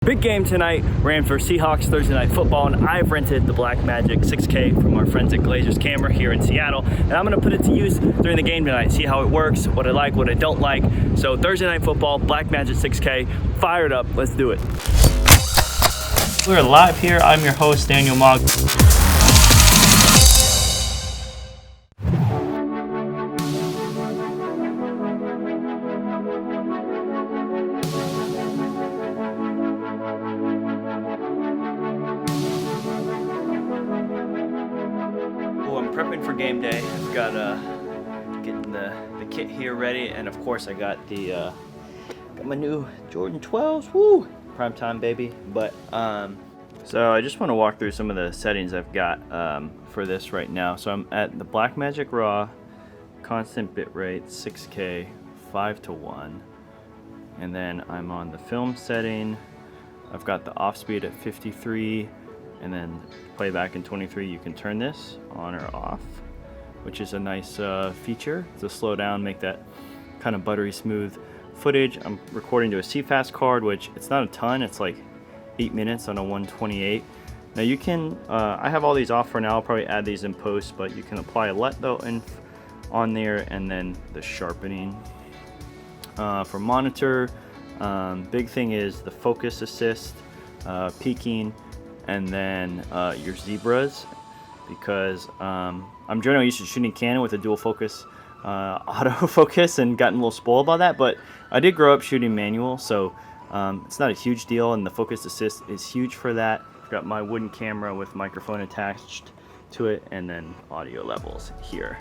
Big game tonight, Rams vs. Seahawks Thursday Night Football, and I've rented the BlackMagic 6K from our friends at Glazer's Camera here in Seattle, and I'm going to put it to use during the game tonight, see how it works, what I like, what I don't like. So Thursday Night Football, BlackMagic 6K, fired up, let's do it. We're live here, I'm your host, Daniel Mogg. I'm prepping for game day. I've got getting the kit here ready, and of course I got the got my new Jordan 12s. Woo! Prime time, baby. But so I just want to walk through some of the settings I've got for this right now. So I'm at the BlackMagic RAW, constant bitrate 6K 5:1, and then I'm on the film setting. I've got the off speed at 53. And then playback in 23, you can turn this on or off, which is a nice feature to slow down, make that kind of buttery smooth footage. I'm recording to a CFast card, which it's not a ton, it's like 8 minutes on a 128. Now you can, I have all these off for now, I'll probably add these in post, but you can apply a litho on there, and then the sharpening. For monitor, big thing is the focus assist, peaking, and then your zebras, because I'm generally used to shooting Canon with a dual focus autofocus and gotten a little spoiled by that, but I did grow up shooting manual, so it's not a huge deal, and the focus assist is huge for that. I've got my wooden camera with microphone attached to it, and then audio levels here.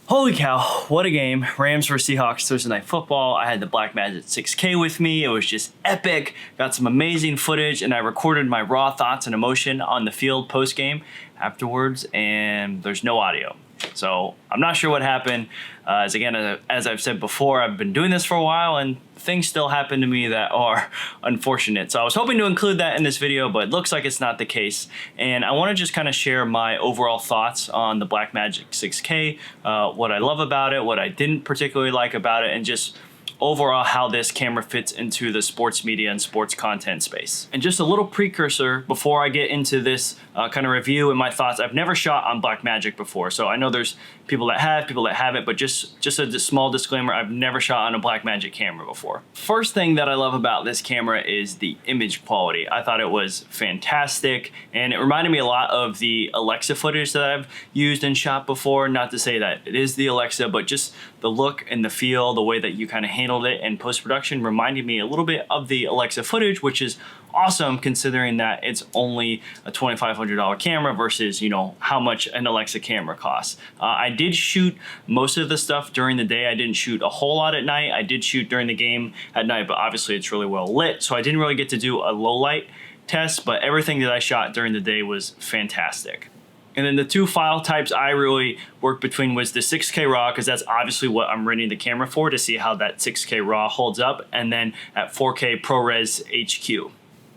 Holy cow, what a game. Rams vs. Seahawks Thursday Night Football. I had the BlackMagic 6K with me. It was just epic. Got some amazing footage, and I recorded my raw thoughts and emotion on the field post-game afterwards, and there's no audio. So I'm not sure what happened. As I've said before, I've been doing this for a while, and things still happen to me that are unfortunate. So I was hoping to include that in this video, but it looks like it's not the case. And I want to just kind of share my overall thoughts on the BlackMagic 6K, what I love about it, what I didn't particularly like about it, and just overall how this camera fits into the sports media and sports content space. And just a little precursor before I get into this kind of review and my thoughts. I've never shot on BlackMagic before, so I know there's people that have, people that haven't, but just a small disclaimer, I've never shot on a BlackMagic camera before. First thing that I love about this camera is the image quality. I thought it was fantastic, and it reminded me a lot of the Alexa footage that I've used and shot before. Not to say that it is the Alexa, but just the look and the feel, the way that you kind of handled it in post-production reminded me a little bit of the Alexa footage, which is awesome considering that it's only a $2,500 camera versus, you know, how much an Alexa camera costs. I did shoot most of the stuff during the day. I didn't shoot a whole lot at night. I did shoot during the game at night, but obviously it's really well lit, so I didn't really get to do a low light test, but everything that I shot during the day was fantastic. And then the two file types I really worked between was the 6K RAW, because that's obviously what I'm renting the camera for, to see how that 6K RAW holds up, and then at 4K ProRes HQ.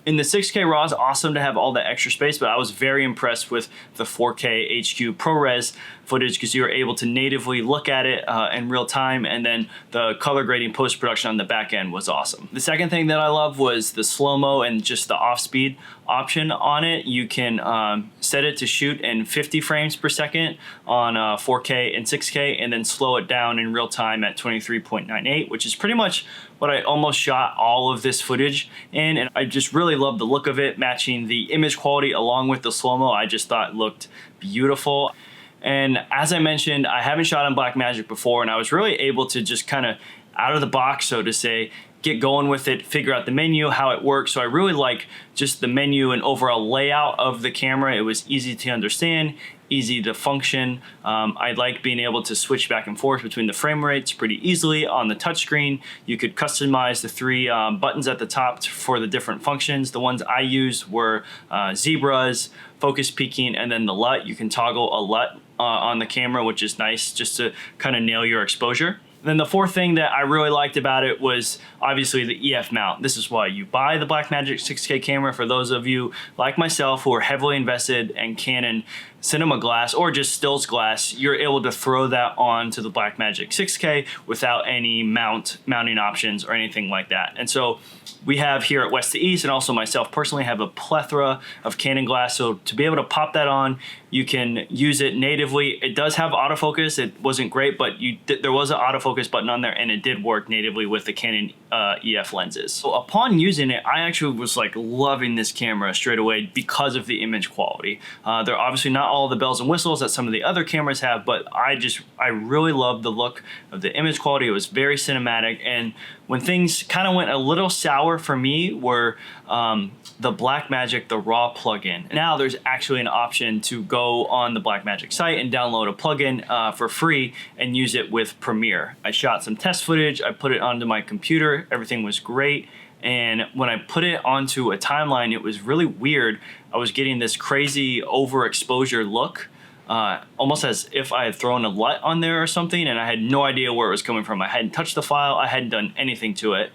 In the 6K RAW is awesome to have all that extra space, but I was very impressed with the 4K HQ ProRes footage because you were able to natively look at it in real time, and then the color grading post-production on the back end was awesome. The second thing that I love was the slow-mo and just the off-speed option on it. You can set it to shoot in 50 frames per second on 4K and 6K, and then slow it down in real time at 23.98, which is pretty much what I almost shot all of this footage in, and I just really love the look of it, matching the image quality along with the slow-mo. I just thought it looked beautiful. And as I mentioned, I haven't shot on Blackmagic before, and I was really able to just kind of out of the box, so to say, get going with it, figure out the menu, how it works. So I really like just the menu and overall layout of the camera. It was easy to understand, easy to function. I like being able to switch back and forth between the frame rates pretty easily on the touchscreen. You could customize the three buttons at the top for the different functions. The ones I used were zebras, focus peaking, and then the LUT. You can toggle a LUT on the camera, which is nice just to kind of nail your exposure. Then the fourth thing that I really liked about it was obviously the EF mount. This is why you buy the Blackmagic 6K camera. For those of you like myself who are heavily invested in Canon cinema glass or just stills glass, you're able to throw that on to the Blackmagic 6K without any mounting options or anything like that. And so we have here at West to East, and also myself personally, have a plethora of Canon glass. So to be able to pop that on, you can use it natively. It does have autofocus. It wasn't great, but there was an autofocus button on there, and it did work natively with the Canon EF lenses. So upon using it, I actually was like loving this camera straight away because of the image quality. They're obviously not all the bells and whistles that some of the other cameras have, but I really loved the look of the image quality. It was very cinematic, and when things kind of went a little sour for me were the Blackmagic, the RAW plugin. Now there's actually an option to go on the Blackmagic site and download a plugin for free and use it with Premiere. I shot some test footage, I put it onto my computer, everything was great. And when I put it onto a timeline, it was really weird. I was getting this crazy overexposure look, almost as if I had thrown a LUT on there or something, and I had no idea where it was coming from. I hadn't touched the file, I hadn't done anything to it.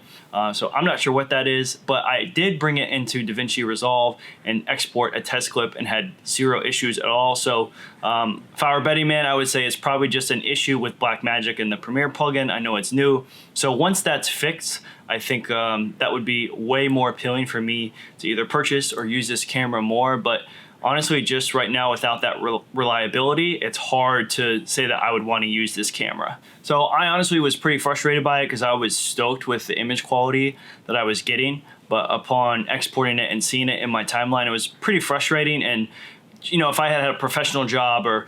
So I'm not sure what that is, but I did bring it into DaVinci Resolve and export a test clip and had zero issues at all. So if I were a betting man, I would say it's probably just an issue with Blackmagic and the Premiere plugin. I know it's new. So once that's fixed, I think that would be way more appealing for me to either purchase or use this camera more. But honestly, just right now, without that reliability, it's hard to say that I would want to use this camera. So I honestly was pretty frustrated by it because I was stoked with the image quality that I was getting. But upon exporting it and seeing it in my timeline, it was pretty frustrating. And, you know, if I had a professional job or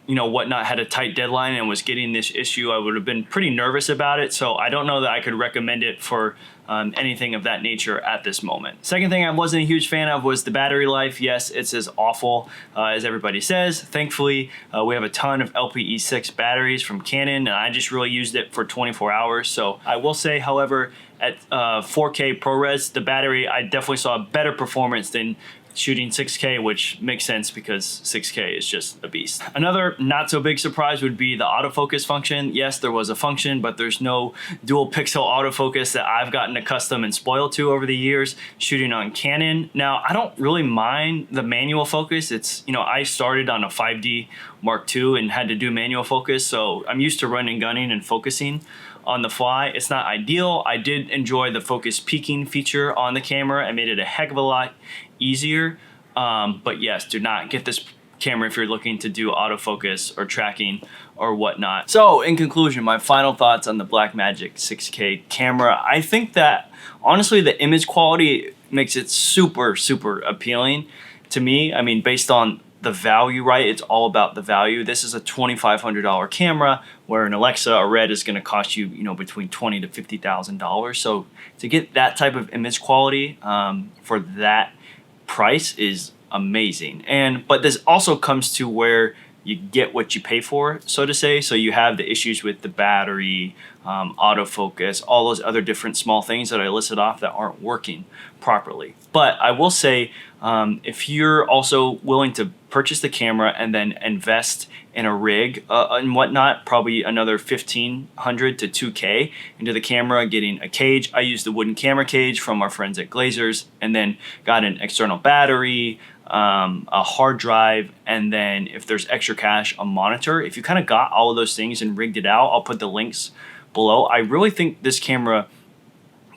whatnot, had a tight deadline and was getting this issue, I would have been pretty nervous about it. So I don't know that I could recommend it for anything of that nature at this moment. Second thing I wasn't a huge fan of was the battery life. Yes, it's as awful as everybody says. Thankfully, we have a ton of LPE6 batteries from Canon, and I just really used it for 24 hours. So I will say, however, at 4K ProRes, the battery, I definitely saw better performance than shooting 6K, which makes sense because 6K is just a beast. Another not so big surprise would be the autofocus function. Yes, there was a function, but there's no dual pixel autofocus that I've gotten accustomed and spoiled to over the years shooting on Canon. Now, I don't really mind the manual focus. It's, I started on a 5D Mark II and had to do manual focus, so I'm used to running, gunning, and focusing on the fly. It's not ideal. I did enjoy the focus peaking feature on the camera. It made it a heck of a lot easier. But yes, do not get this camera if you're looking to do autofocus or tracking or whatnot. So in conclusion, my final thoughts on the Blackmagic 6K camera. I think that honestly, the image quality makes it super, super appealing to me. I mean, based on the value, right? It's all about the value. This is a $2,500 camera where an Alexa or Red is going to cost you, between $20,000 to $50,000. So to get that type of image quality for that price is amazing. But this also comes to where you get what you pay for, so to say. So you have the issues with the battery, autofocus, all those other different small things that I listed off that aren't working properly. But I will say, if you're also willing to purchase the camera and then invest in a rig and whatnot, probably another $1,500 to $2K into the camera, getting a cage. I used the wooden camera cage from our friends at Glazers, and then got an external battery, a hard drive, and then if there's extra cash, a monitor. If you kind of got all of those things and rigged it out, I'll put the links below. I really think this camera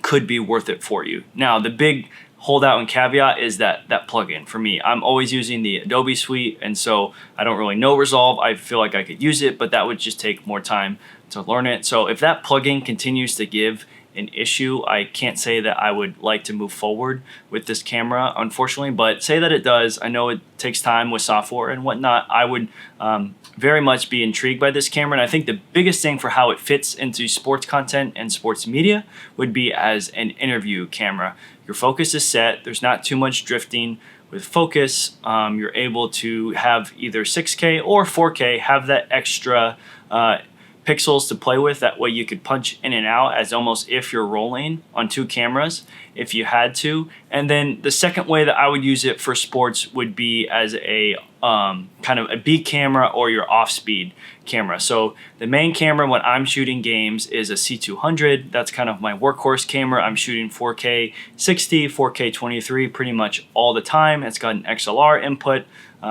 could be worth it for you. Now, the big holdout and caveat is that plugin. For me, I'm always using the Adobe suite, and so I don't really know Resolve. I feel like I could use it, but that would just take more time to learn it. So if that plugin continues to give an issue, I can't say that I would like to move forward with this camera, unfortunately, but say that it does. I know it takes time with software and whatnot. I would very much be intrigued by this camera, and I think the biggest thing for how it fits into sports content and sports media would be as an interview camera. Your focus is set, there's not too much drifting. With focus, you're able to have either 6K or 4K, have that extra pixels to play with. That way you could punch in and out as almost if you're rolling on two cameras if you had to. And then the second way that I would use it for sports would be as a kind of a B camera or your off-speed camera. So the main camera when I'm shooting games is a C200. That's kind of my workhorse camera. I'm shooting 4K 60, 4K 23 pretty much all the time. It's got an XLR input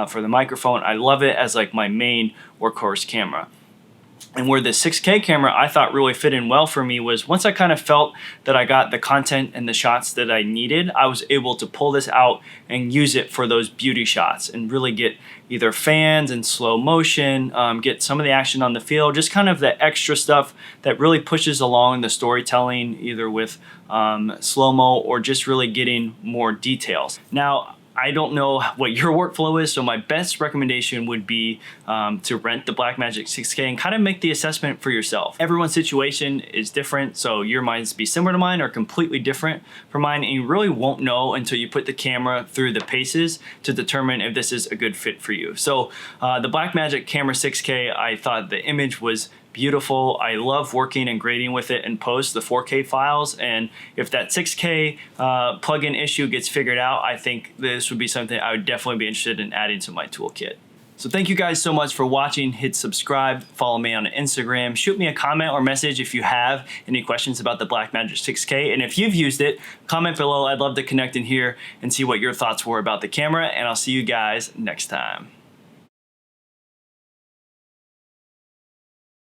for the microphone. I love it as like my main workhorse camera. And where the 6K camera I thought really fit in well for me was once I kind of felt that I got the content and the shots that I needed, I was able to pull this out and use it for those beauty shots and really get either fans in slow motion, get some of the action on the field, just kind of the extra stuff that really pushes along the storytelling, either with slow-mo or just really getting more details. Now, I don't know what your workflow is, so my best recommendation would be to rent the BlackMagic 6K and kind of make the assessment for yourself. Everyone's situation is different, so your might be similar to mine or completely different from mine, and you really won't know until you put the camera through the paces to determine if this is a good fit for you. So the BlackMagic Camera 6K, I thought the image was beautiful. I love working and grading with it in post, the 4K files, and if that 6K plugin issue gets figured out, I think this would be something I would definitely be interested in adding to my toolkit. So thank you guys so much for watching. Hit subscribe, follow me on Instagram, shoot me a comment or message if you have any questions about the BlackMagic 6K, and if you've used it, comment below. I'd love to connect in here and see what your thoughts were about the camera, and I'll see you guys next time.